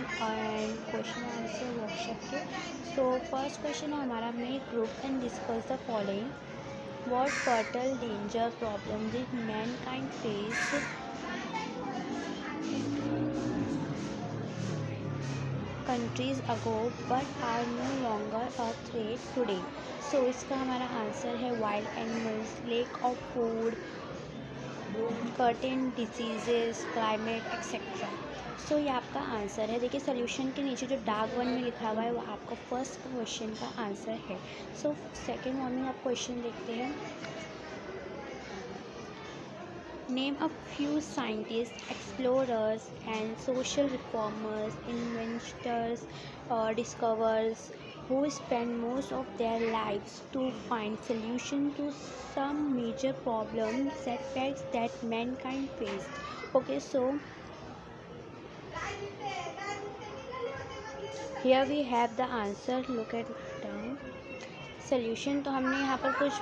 And question answer workshop के। So first question है हमारा, make group and discuss the following. What fatal danger problem did mankind face countries ago but are no longer a threat today. So इसका हमारा answer है wild animals, lack of food, certain diseases, climate etcetera. So ये आपका answer है। देखिए solution के नीचे जो डार्क वन में लिखा हुआ है वो आपका फर्स्ट क्वेश्चन का आंसर है। सो सेकेंड मॉर्निंग आप क्वेश्चन देखते हैं। Name a few scientists, explorers, and social reformers, inventors, or discoverers who spent most of their lives to find solutions to some major problems, setbacks that mankind faced. Okay, so here we have the answer. Look at it down. Solution तो हमने यहाँ पर कुछ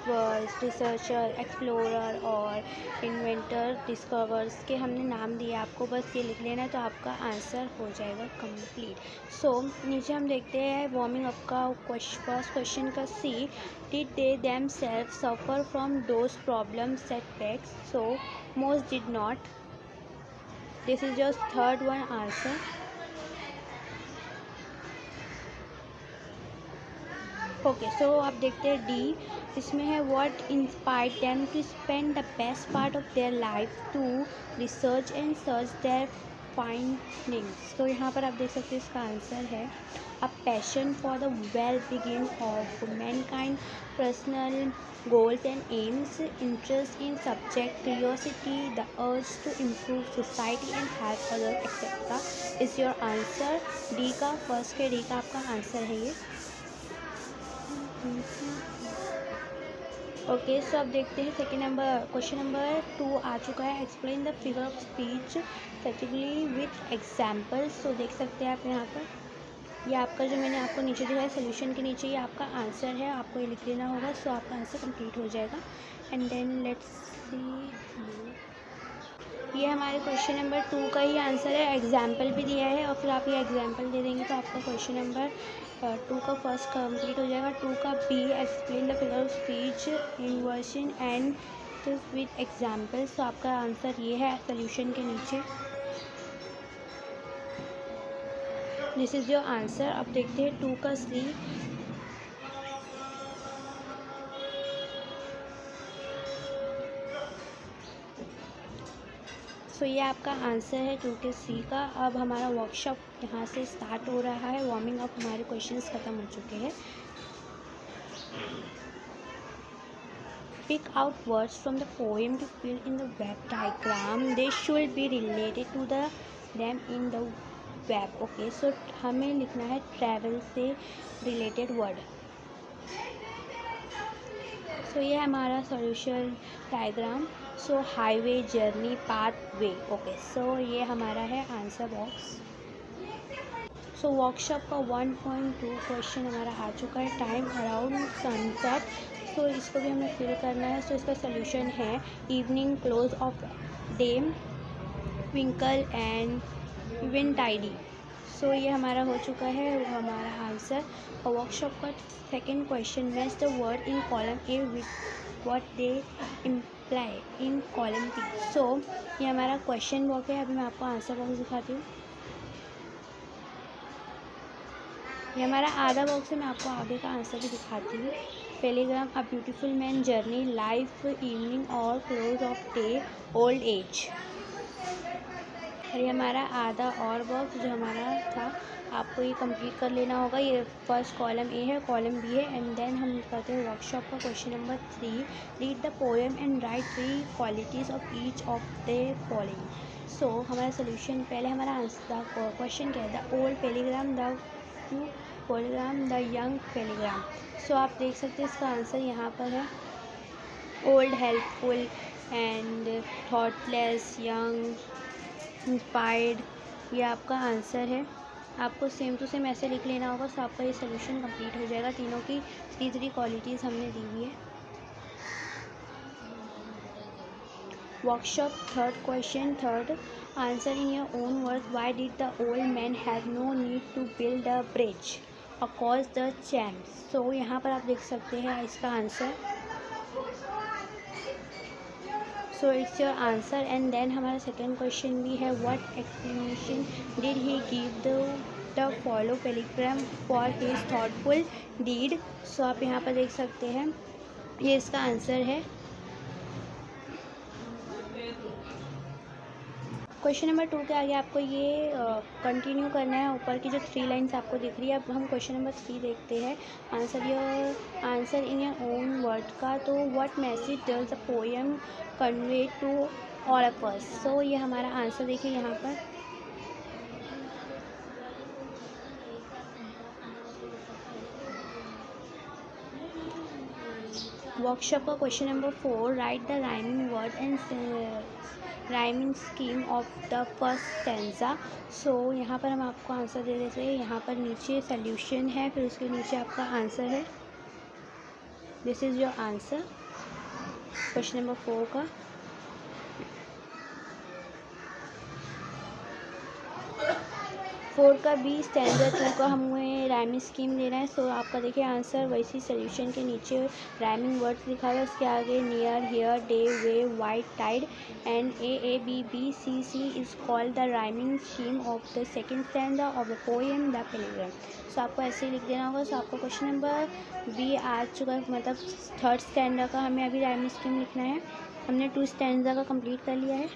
researcher, explorer और inventor, discovers के हमने नाम दिए, आपको बस ये लिख लेना है तो आपका आंसर हो जाएगा कंप्लीट। सो नीचे हम देखते हैं वार्मिंग अप का फर्स्ट क्वेश्चन का C, did they themselves suffer from those problem setbacks. So most did not. This is your third one answer. Okay, so आप देखते हैं डी, इसमें है what inspired them to spend the best part of their life to research and search their findings. तो यहाँ पर आप देख सकते हैं इसका आंसर है a passion for the wellbeing of mankind, personal goals and aims, interest in subject, curiosity, the urge to improve society and help other etcetera is your answer. D का फर्स्ट के D का आपका answer है ये। Okay, सो अब देखते हैं second number question number 2 आ चुका है। Explain the figure of speech सेटिवली विथ एग्जाम्पल्स। तो देख सकते हैं आप यहाँ पर ये आपका जो मैंने आपको नीचे दिखाया सोल्यूशन के नीचे ये आपका आंसर है, आपको ये लिख लेना होगा। सो आपका आंसर कंप्लीट हो जाएगा। एंड देन लेट्स सी, ये हमारे क्वेश्चन नंबर 2 का ही आंसर है। एग्जाम्पल भी दिया है और फिर आप ये एग्जाम्पल दे देंगे तो आपका क्वेश्चन नंबर 2 का फर्स्ट कंप्लीट हो जाएगा। 2 का B, explain the figure of speech inversion and with examples. तो आपका आंसर ये है सोल्यूशन के नीचे। This is your answer. अब देखते हैं 2 का सी, सो ये आपका आंसर है 2 के सी का। अब हमारा वर्कशॉप यहाँ से स्टार्ट हो रहा है। वार्मिंग अप हमारे क्वेश्चंस ख़त्म हो चुके हैं। Pick out words from the poem to fill in the web diagram, they should be related to the theme in the web. Okay, so हमें लिखना है ट्रैवल से रिलेटेड वर्ड। सो ये हमारा सॉल्यूशन डायग्राम। सो हाईवे, जर्नी, पाथ, वे। Okay, सो ये हमारा है answer box. सो workshop का 1.2 क्वेश्चन हमारा आ चुका है, टाइम अराउंड सनसेट। सो इसको भी हमें फिल करना है। सो इसका सोल्यूशन है evening, close of day, twinkle and eventide. So ये हमारा हो चुका है हमारा आंसर। और वर्कशॉप का second question, match the word in column A with what they imply in column B. So ये हमारा क्वेश्चन वर्क है। अभी मैं आपको आंसर बॉक्स दिखाती हूँ। ये हमारा आधा बॉक्स है, मैं आपको आगे का आंसर भी दिखाती हूँ। Telegram, a beautiful man, journey, life, evening और close of day, old age. और ये हमारा आधा और बॉक्स जो हमारा था, आपको ये कंप्लीट कर लेना होगा। ये फर्स्ट कॉलम ए है, कॉलम बी है, एंड देन हम करते हैं वर्कशॉप का question number 3, read the poem and write 3 qualities of each of the following. So हमारा सोल्यूशन, पहले हमारा आंसर क्वेश्चन क्या है, the old pilgrim, the new pilgrim, the young pilgrim. So आप देख सकते हैं इसका आंसर यहाँ पर है old, helpful and thoughtless, young, inspired. ये आपका आंसर है। आपको सेम टू सेम ऐसे लिख लेना होगा। सो आपका ये सोल्यूशन कंप्लीट हो जाएगा। तीनों की 3 क्वालिटीज़ हमने दी हुई है। Workshop third question, third, answer in your own word, why did the old man have no need to build a bridge across the chasm. So यहाँ पर आप देख सकते हैं इसका answer. So it's your answer. And then हमारा second question भी है, what explanation did he give the fellow pilgrim for his thoughtful deed. So आप यहाँ पर देख सकते हैं, ये इसका आंसर है। क्वेश्चन नंबर 2 के आगे आपको ये कंटिन्यू करना है, ऊपर की जो 3 लाइन्स आपको दिख रही है। अब हम क्वेश्चन नंबर 3 देखते हैं, answer in your own word का। तो what message does the poem convey to all of us. So ये हमारा आंसर देखिए यहाँ पर। वर्कशॉप का question number 4, write the rhyming word and rhyming scheme of the first stanza. So यहाँ पर हम आपको आंसर दे देते हैं। यहाँ पर नीचे सॉल्यूशन है, फिर उसके नीचे आपका आंसर है। This is your answer question number 4 का। फोर का बी स्टैंडर 2 का हमें राइमिंग स्कीम देना है। सो आपका देखिए आंसर वैसी सोल्यूशन के नीचे राइमिंग वर्ड्स लिखा हुआ है, उसके आगे near, here, day, way, white, tide and A B B C C is called the rhyming scheme of the second stanza of the poem the pilgrim. So आपको ऐसे ही लिख देना होगा। सो आपको क्वेश्चन नंबर बी आ चुका है, मतलब थर्ड स्टैंडर का हमें अभी राइमिंग स्कीम लिखना है। हमने 2 स्टैंडर का कंप्लीट कर लिया है।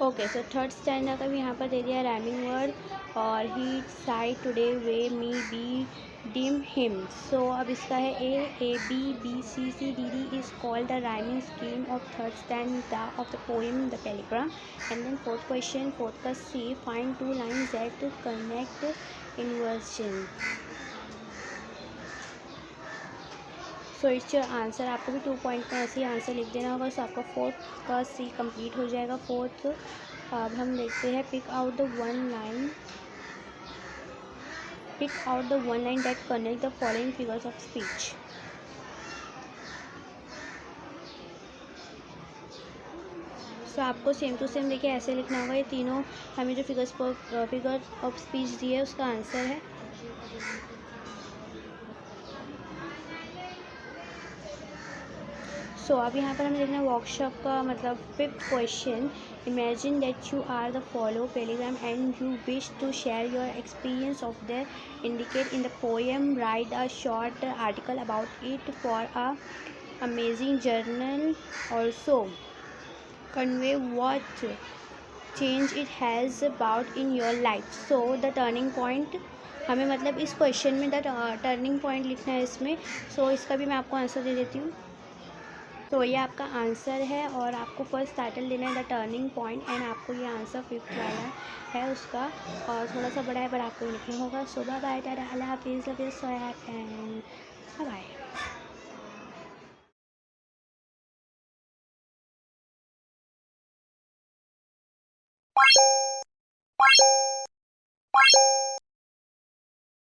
ओके, सो थर्ड स्टैंडर्ड का भी यहाँ पर दे दिया राइमिंग वर्ड, और he sighed today way me be dim him. So अब इसका है A B B C C D D is called the rhyming scheme of third standard of the poem the pilgrim. And then fourth question, fourth का C, find 2 lines that connect inversion. So it's your answer. आपको भी 2 point में ऐसे ही answer लिख देना होगा। सो आपका fourth का सी कंप्लीट हो जाएगा। फोर्थ अब हम देखते हैं, pick out the one line that connect the following figures of speech. So आपको सेम टू सेम देखिए ऐसे लिखना होगा। ये तीनों हमें जो फिगर ऑफ स्पीच दी है उसका आंसर है। सो अब यहाँ पर हमें देखना है वर्कशॉप का मतलब 5th question, imagine that you are the fellow pilgrim and you wish to share your experience of the indicate in the poem, write a short article about it for a amazing journal, also convey what change it has about in your life. So the turning point, हमें मतलब इस question में the turning point लिखना है इसमें। सो इसका भी मैं आपको आंसर दे देती हूँ। तो ये आपका आंसर है, और आपको फर्स्ट टाइटल देना है द टर्निंग पॉइंट, एंड आपको ये आंसर 5th वाला है उसका, और थोड़ा सा बड़ा है पर आपको लिखना होगा। सो बाय बाय, टाटा, अल्लाह हाफिज़, love you so and bye bye.